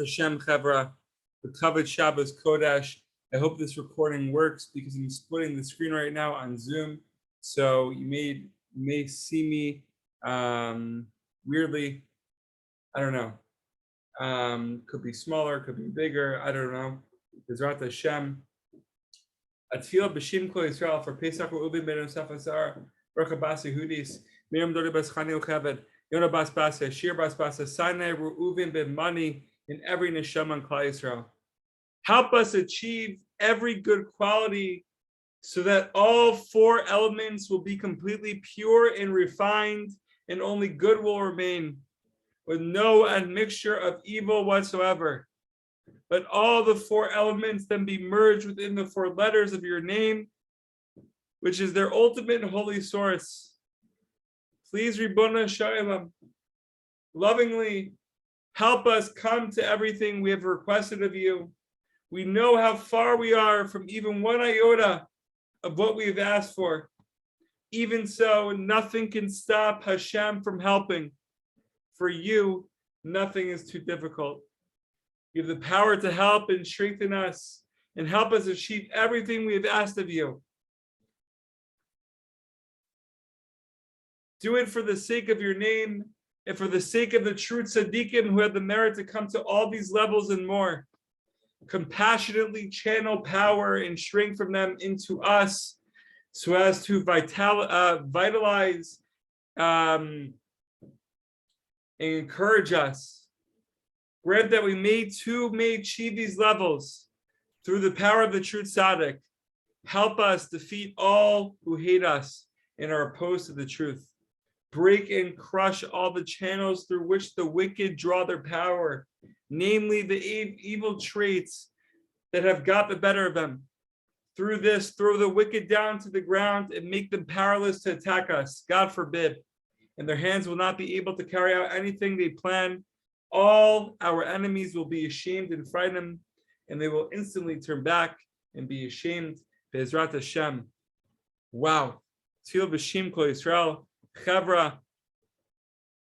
Hashem Chevra, the Kavod Shabbos Kodesh. I hope this recording works because I'm splitting the screen right now on Zoom. So you may see me weirdly. I don't know. Could be smaller, could be bigger. I don't know. Bezrat Hashem. Atfila b'shim kol Yisrael for Pesach u'ubim ben Yosef Azar. Baruch Abbas Yehudis. Miriam Dori Bas Chani Ucheved. Yonah Bas Basa. Shir Bas Basa. Sinai Ru'uvim ben Mani. In every neshama in Klal Yisrael. Help us achieve every good quality so that all four elements will be completely pure and refined, and only good will remain, with no admixture of evil whatsoever. Let all the four elements then be merged within the four letters of your name, which is their ultimate holy source. Please, Ribbona Shalom, lovingly help us come to everything we have requested of you. We know how far we are from even one iota of what we've asked for. Even so, nothing can stop Hashem from helping. For you, nothing is too difficult. You have the power to help and strengthen us and help us achieve everything we have asked of you. Do it for the sake of your name and for the sake of the true tzaddikim who have the merit to come to all these levels and more. Compassionately channel power and strength from them into us so as to vitalize and encourage us. Grant that we may achieve these levels through the power of the true tzaddik. Help us defeat all who hate us and are opposed to the truth. Break and crush all the channels through which the wicked draw their power, namely the evil traits that have got the better of them. Through this, throw the wicked down to the ground and make them powerless to attack us, God forbid. And their hands will not be able to carry out anything they plan. All our enemies will be ashamed and frightened, and they will instantly turn back and be ashamed. Be'ezrat Hashem. Wow. Tefillah b'shim kol Yisrael. Chavra.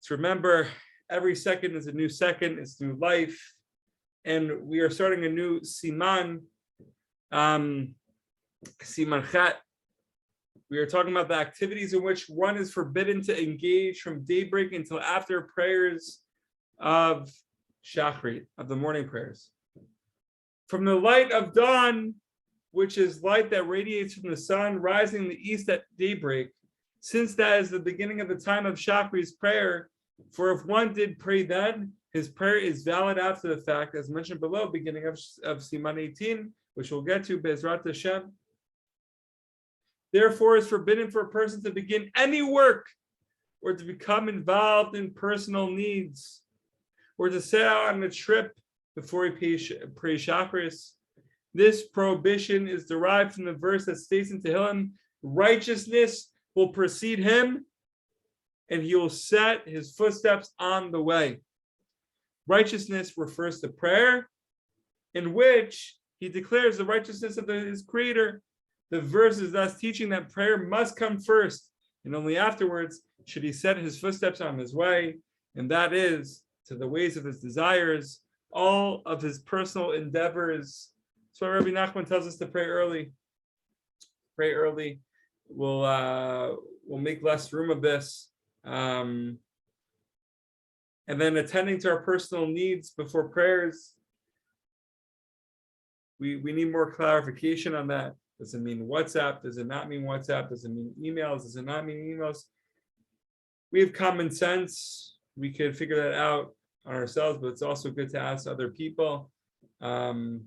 To remember, every second is a new second, it's new life. And we are starting a new Siman, Siman Chet. We are talking about the activities in which one is forbidden to engage from daybreak until after prayers of Shachrit, of the morning prayers. From the light of dawn, which is light that radiates from the sun, rising in the east at daybreak, since that is the beginning of the time of Shachrit's prayer, for if one did pray then, his prayer is valid after the fact, as mentioned below, beginning of Siman 18, which we'll get to, Be'ezrat Hashem. Therefore, it's forbidden for a person to begin any work or to become involved in personal needs or to set out on a trip before he prays Shachris. This prohibition is derived from the verse that states in Tehillim, righteousness will precede him and he will set his footsteps on the way. Righteousness refers to prayer, in which he declares the righteousness of his creator. The verse is thus teaching that prayer must come first, and only afterwards should he set his footsteps on his way, and that is to the ways of his desires, all of his personal endeavors. So Rabbi Nachman tells us to pray early. Pray early. We'll make less room of this. And then attending to our personal needs before prayers. We need more clarification on that. Does it mean WhatsApp? Does it not mean WhatsApp? Does it mean emails? Does it not mean emails? We have common sense. We could figure that out on ourselves, but it's also good to ask other people who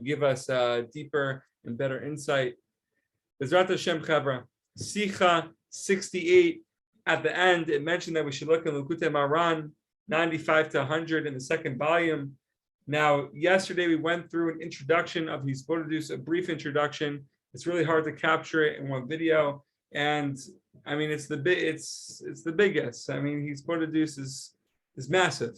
give us deeper and better insight. Bezrat Hashem Chavra. Sicha 68. At the end, it mentioned that we should look at Lekutei Maharan 95 to 100 in the second volume. Now, yesterday we went through an introduction of Hitbodidut, a brief introduction. It's really hard to capture it in one video, and I mean it's the biggest. I mean, Hitbodidut is massive.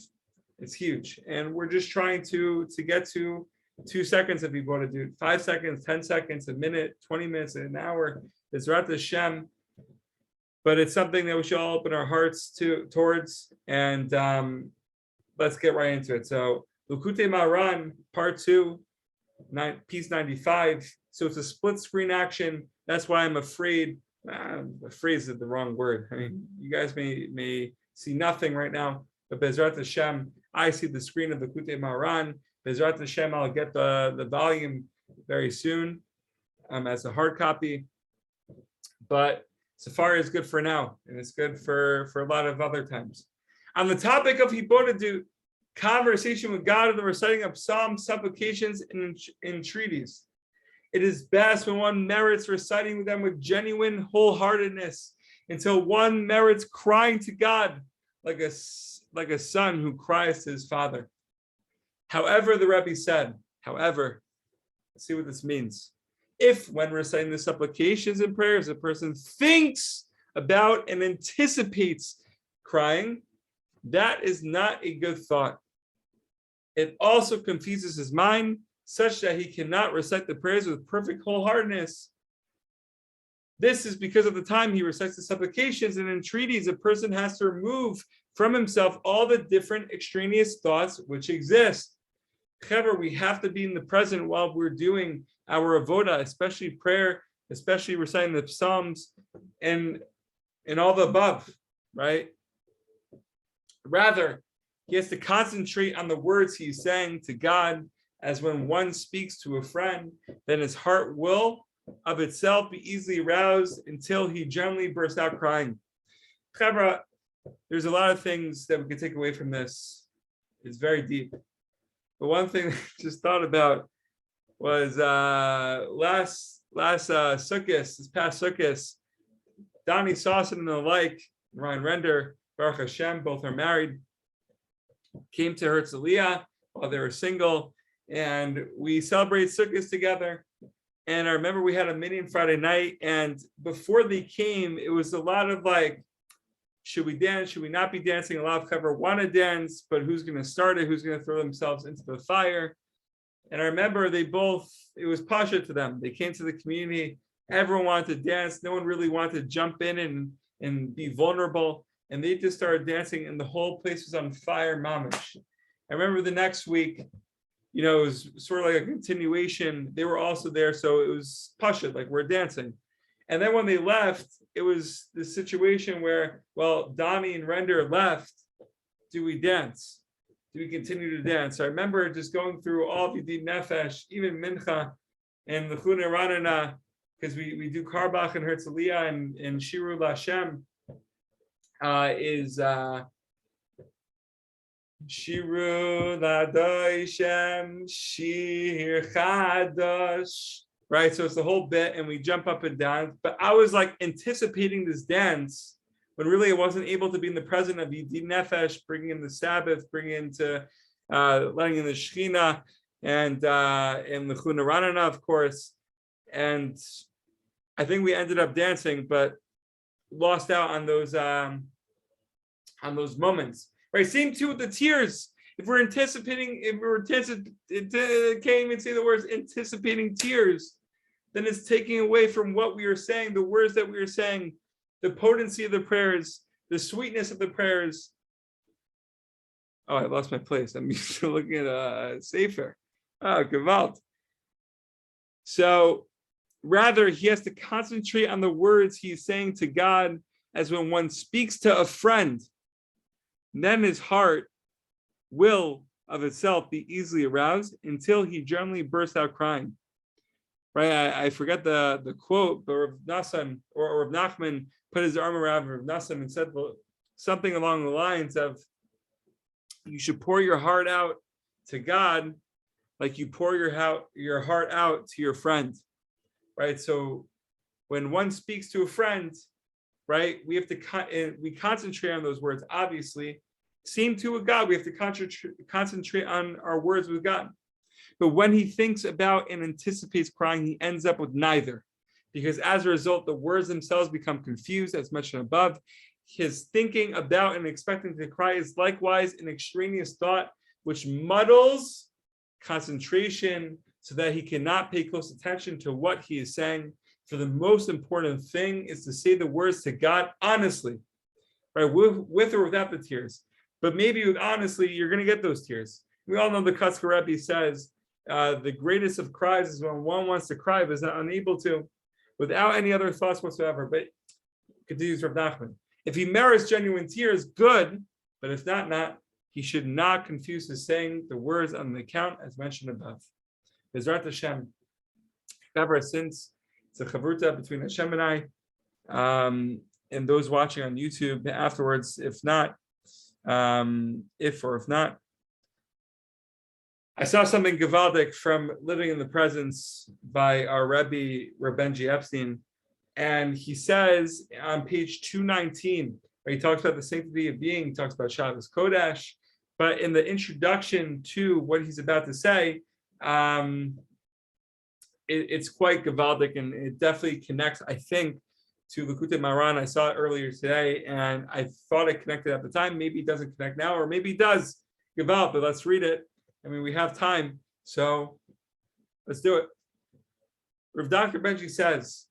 It's huge, and we're just trying to get to 2 seconds of Hitbodidut, 5 seconds, 10 seconds, a minute, 20 minutes, an hour. Bezrat Hashem. But it's something that we should all open our hearts towards, and let's get right into it. So Lekutei Maharan, part 2, piece 95. So it's a split screen action. That's why I'm afraid. Afraid is the wrong word. I mean, you guys may see nothing right now, but Bezrat Hashem, I see the screen of the Lekutei Maharan. Bezrat Hashem, I'll get the volume very soon as a hard copy. But Safari is good for now, and it's good for a lot of other times. On the topic of Hitbodidut, conversation with God and the reciting of psalms, supplications, and entreaties. It is best when one merits reciting them with genuine wholeheartedness until one merits crying to God like a son who cries to his father. However, the Rebbe said, let's see what this means. If, when reciting the supplications and prayers, a person thinks about and anticipates crying, that is not a good thought. It also confuses his mind such that he cannot recite the prayers with perfect wholeheartedness. This is because of the time he recites the supplications and entreaties, a person has to remove from himself all the different extraneous thoughts which exist. However, we have to be in the present while we're doing our avoda, especially prayer, especially reciting the psalms and all the above, right? Rather, he has to concentrate on the words he's saying to God, as when one speaks to a friend, then his heart will of itself be easily aroused until he generally bursts out crying. Chevra, there's a lot of things that we can take away from this. It's very deep. But one thing I just thought about was last Sukkot, this past Sukkot, Donnie Sawson and the like, Ryan Render, Baruch Hashem, both are married, came to Herzliya while they were single, and we celebrated Sukkot together. And I remember we had a meeting Friday night, and before they came, it was a lot of like, should we dance? Should we not be dancing? A lot of cover want to dance, but who's going to start it? Who's going to throw themselves into the fire? And I remember it was pasha to them. They came to the community. Everyone wanted to dance. No one really wanted to jump in and be vulnerable. And they just started dancing, and the whole place was on fire, mamish. I remember the next week, it was sort of like a continuation. They were also there, so it was pasha, like we're dancing. And then when they left, it was the situation where, well, Donnie and Render left. Do we dance? Do we continue to dance? So I remember just going through all of Yedid Nefesh, even Mincha and Lekutei Maharan, because we do Karbach and Herzliya and Shiru Lashem is Shiru Ladoi Shem Shir Chadosh. Right, so it's the whole bit, and we jump up and down. But I was like anticipating this dance when really I wasn't able to be in the present of Yedid Nefesh, bringing in the Sabbath, bringing into letting in the Shechina, and Lekutei Maharan, of course. And I think we ended up dancing, but lost out on those moments. Right, same too with the tears. If we're anticipating, can't even say the words anticipating tears, then it's taking away from what we are saying, the words that we are saying, the potency of the prayers, the sweetness of the prayers. Oh, I lost my place. I'm used to looking at a sefer. Oh, gewalt. So rather, he has to concentrate on the words he's saying to God, as when one speaks to a friend, then his heart will of itself be easily aroused until he generally bursts out crying. Right? I forget the quote, but Rav Nassan or Rav Nachman put his arm around Rav Nassan and said something along the lines of, you should pour your heart out to God like you pour your heart out to your friend. Right? So when one speaks to a friend, right, we have to we concentrate on those words, obviously. Same too with God. We have to concentrate on our words with God. But when he thinks about and anticipates crying, he ends up with neither. Because as a result, the words themselves become confused, as mentioned above. His thinking about and expecting to cry is likewise an extraneous thought, which muddles concentration so that he cannot pay close attention to what he is saying. For the most important thing is to say the words to God honestly, right, with or without the tears. But maybe, honestly, you're going to get those tears. We all know the Kotzker Rebbe says the greatest of cries is when one wants to cry but is not unable to, without any other thoughts whatsoever. But continues Rav Nachman, if he merits genuine tears, good. But if not, he should not confuse his saying the words on the account as mentioned above. Bezrat Hashem. However, since it's a chavruta between Hashem and I, and those watching on YouTube afterwards, if not, I saw something Gavaldic from Living in the Presence by our Rebbe, Benji Epstein, and he says on page 219, where he talks about the sanctity of being, he talks about Shabbos Kodesh, but in the introduction to what he's about to say, it's quite Gavaldic, and it definitely connects, I think, to Lekutei Maharan. I saw it earlier today, and I thought it connected at the time. Maybe it doesn't connect now, or maybe it does. Gavald, but let's read it. I mean, we have time, so let's do it. Rav Dr. Benji says,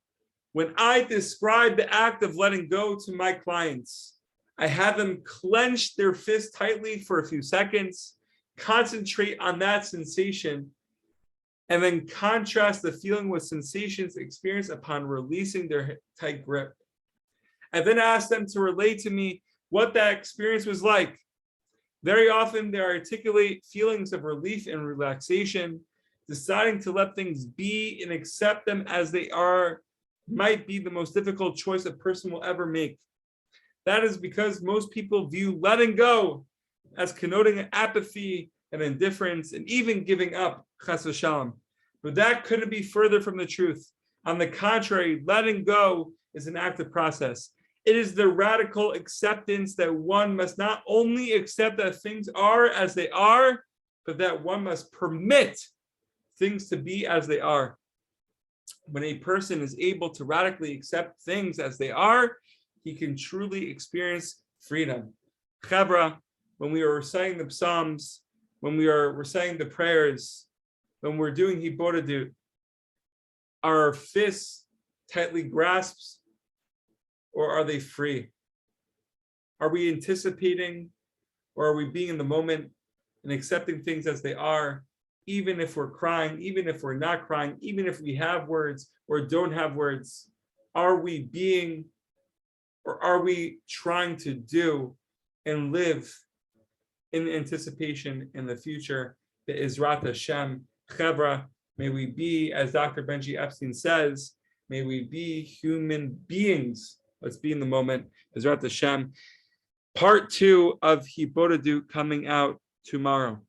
when I describe the act of letting go to my clients, I have them clench their fist tightly for a few seconds, concentrate on that sensation, and then contrast the feeling with sensations experienced upon releasing their tight grip. I then ask them to relate to me what that experience was like. Very often they articulate feelings of relief and relaxation. Deciding to let things be and accept them as they are might be the most difficult choice a person will ever make. That is because most people view letting go as connoting apathy and indifference and even giving up, chas v'shalom. But that couldn't be further from the truth. On the contrary, letting go is an active process. It is the radical acceptance that one must not only accept that things are as they are, but that one must permit things to be as they are. When a person is able to radically accept things as they are, he can truly experience freedom. Chavra, when we are reciting the Psalms, when we are reciting the prayers, when we're doing Hitbodidut, are our fists tightly grasped, or are they free? Are we anticipating, or are we being in the moment and accepting things as they are, even if we're crying, even if we're not crying, even if we have words or don't have words? Are we being, or are we trying to do and live in anticipation in the future? The Izrat Hashem, Chevra, may we be, as Dr. Benji Epstein says, may we be human beings. Let's be in the moment. Izrat Hashem. Part 2 of Hitbodidut coming out tomorrow.